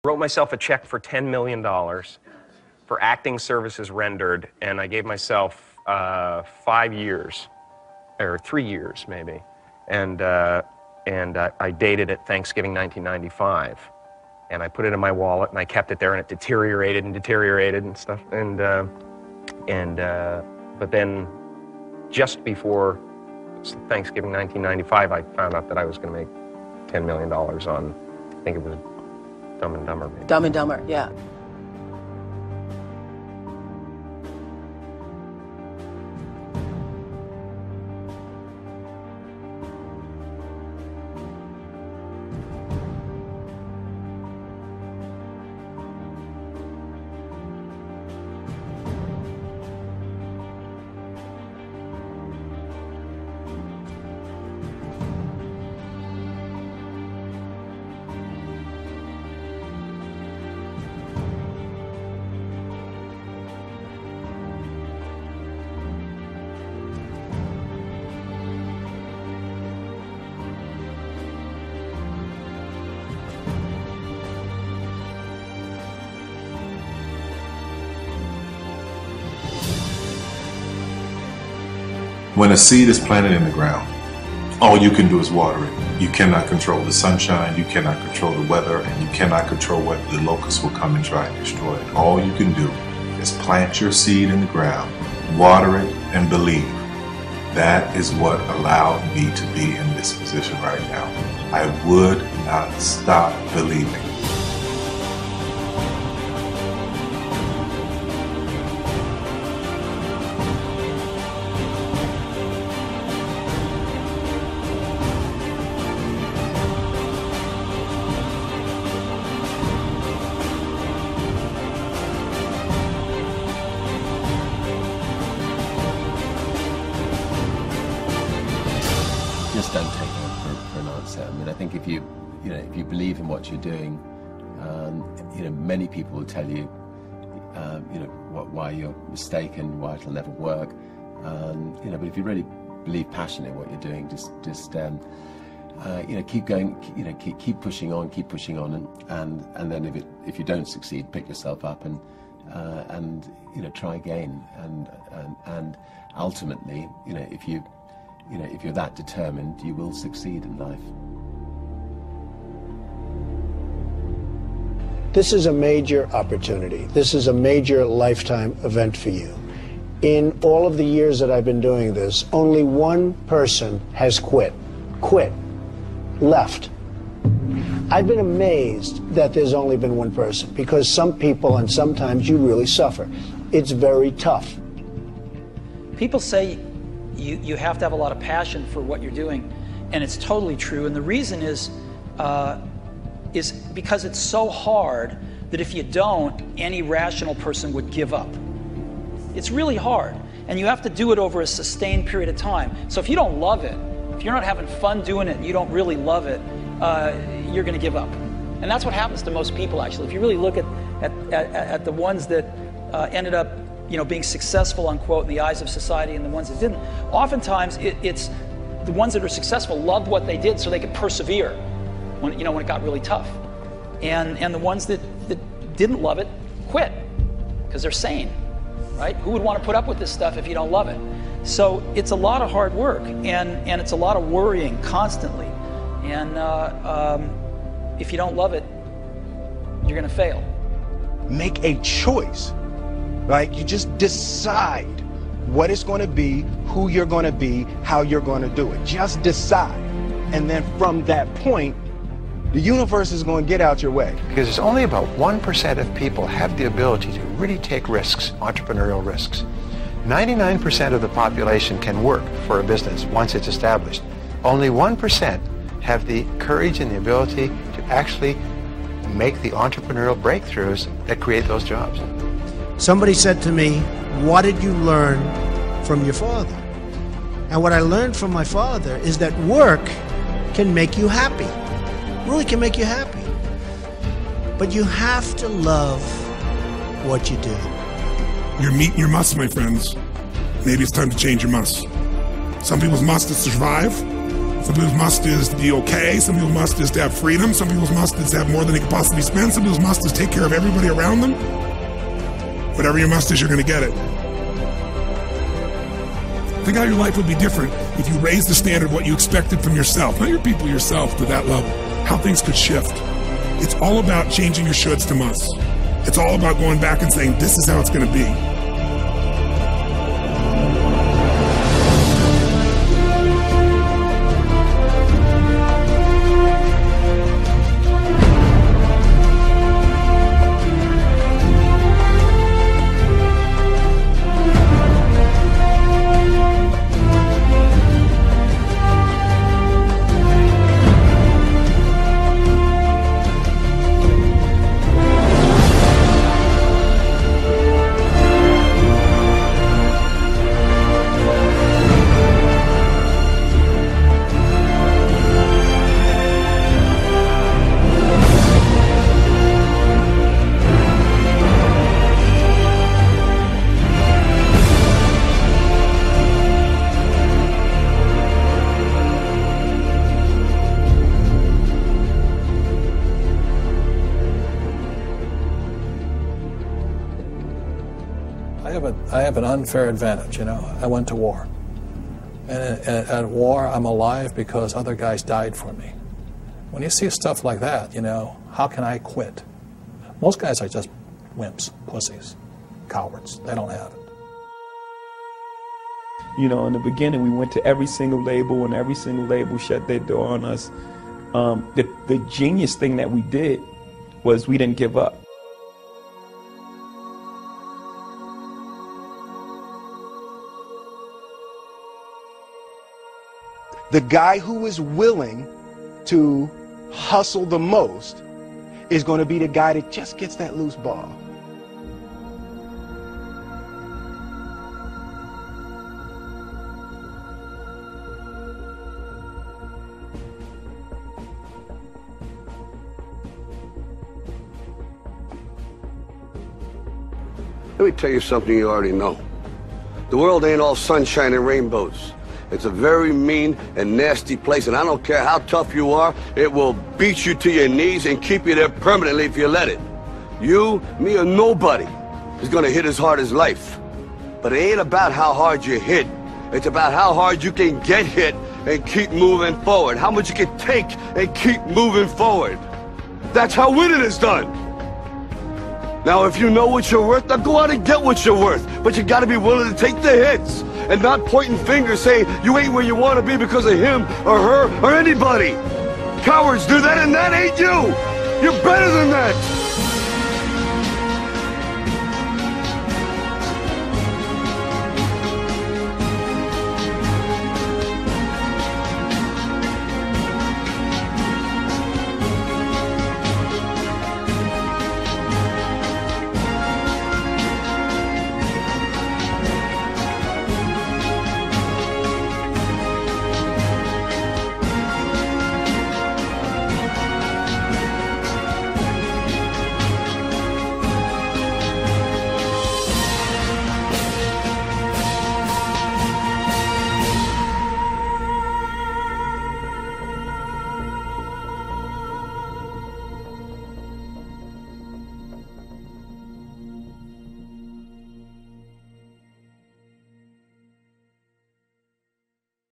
Wrote myself a check for $10 million for acting services rendered, and I gave myself 5 years, or 3 years maybe, and I dated it Thanksgiving 1995, and I put it in my wallet, and I kept it there, and it deteriorated and stuff, but then just before Thanksgiving 1995, I found out that I was going to make $10 million on, I think it was Dumb and Dumber, maybe. Dumb and Dumber, yeah. When a seed is planted in the ground, all you can do is water it. You cannot control the sunshine, you cannot control the weather, and you cannot control whether the locusts will come and try and destroy it. All you can do is plant your seed in the ground, water it, and believe. That is what allowed me to be in this position right now. I would not stop believing. Just don't take it for an answer. I mean, I think if you believe in what you're doing, many people will tell you, why you're mistaken, why it'll never work. But if you really believe passionately in what you're doing, just keep going, keep pushing on, and then if you don't succeed, pick yourself up and try again, and ultimately, if you're that determined, you will succeed in life. This is a major opportunity. This is a major lifetime event for you. In all of the years that I've been doing this, only one person has quit, left. I've been amazed that there's only been one person, because some people, and sometimes you really suffer. It's very tough. People say you have to have a lot of passion for what you're doing, and it's totally true. And the reason is because it's so hard that if you don't, any rational person would give up. It's really hard, and you have to do it over a sustained period of time. So if you don't love it, if you're not having fun doing it and you don't really love it, you're going to give up. And that's what happens to most people, actually. If you really look at the ones that ended up being successful, unquote, in the eyes of society, and the ones that didn't, oftentimes it's the ones that are successful loved what they did so they could persevere when it got really tough. And the ones that didn't love it quit because they're sane, right? Who would want to put up with this stuff if you don't love it? So it's a lot of hard work, and it's a lot of worrying constantly. And if you don't love it, you're going to fail. Make a choice. Like, you just decide what it's going to be, who you're going to be, how you're going to do it. Just decide. And then from that point, the universe is going to get out your way. Because it's only about 1% of people have the ability to really take risks, entrepreneurial risks. 99% of the population can work for a business once it's established. Only 1% have the courage and the ability to actually make the entrepreneurial breakthroughs that create those jobs. Somebody said to me, "What did you learn from your father?" And what I learned from my father is that work can make you happy. Really can make you happy. But you have to love what you do. You're meeting your must, my friends. Maybe it's time to change your must. Some people's must is to survive. Some people's must is to be okay. Some people's must is to have freedom. Some people's must is to have more than they can possibly spend. Some people's must is take care of everybody around them. Whatever your must is, you're going to get it. Think how your life would be different if you raised the standard of what you expected from yourself, not your people, yourself, to that level. How things could shift. It's all about changing your shoulds to musts. It's all about going back and saying, this is how it's going to be. I have an unfair advantage, you know. I went to war. And at war, I'm alive because other guys died for me. When you see stuff like that, you know, how can I quit? Most guys are just wimps, pussies, cowards. They don't have it. You know, in the beginning, we went to every single label, and every single label shut their door on us. The genius thing that we did was we didn't give up. The guy who is willing to hustle the most is going to be the guy that just gets that loose ball. Let me tell you something you already know. The world ain't all sunshine and rainbows. It's a very mean and nasty place, and I don't care how tough you are, it will beat you to your knees and keep you there permanently if you let it. You, me, or nobody is gonna hit as hard as life. But it ain't about how hard you hit. It's about how hard you can get hit and keep moving forward. How much you can take and keep moving forward. That's how winning is done. Now, if you know what you're worth, now go out and get what you're worth. But you gotta be willing to take the hits and not pointing fingers saying you ain't where you want to be because of him or her or anybody. Cowards do that, and that ain't you. You're better than that.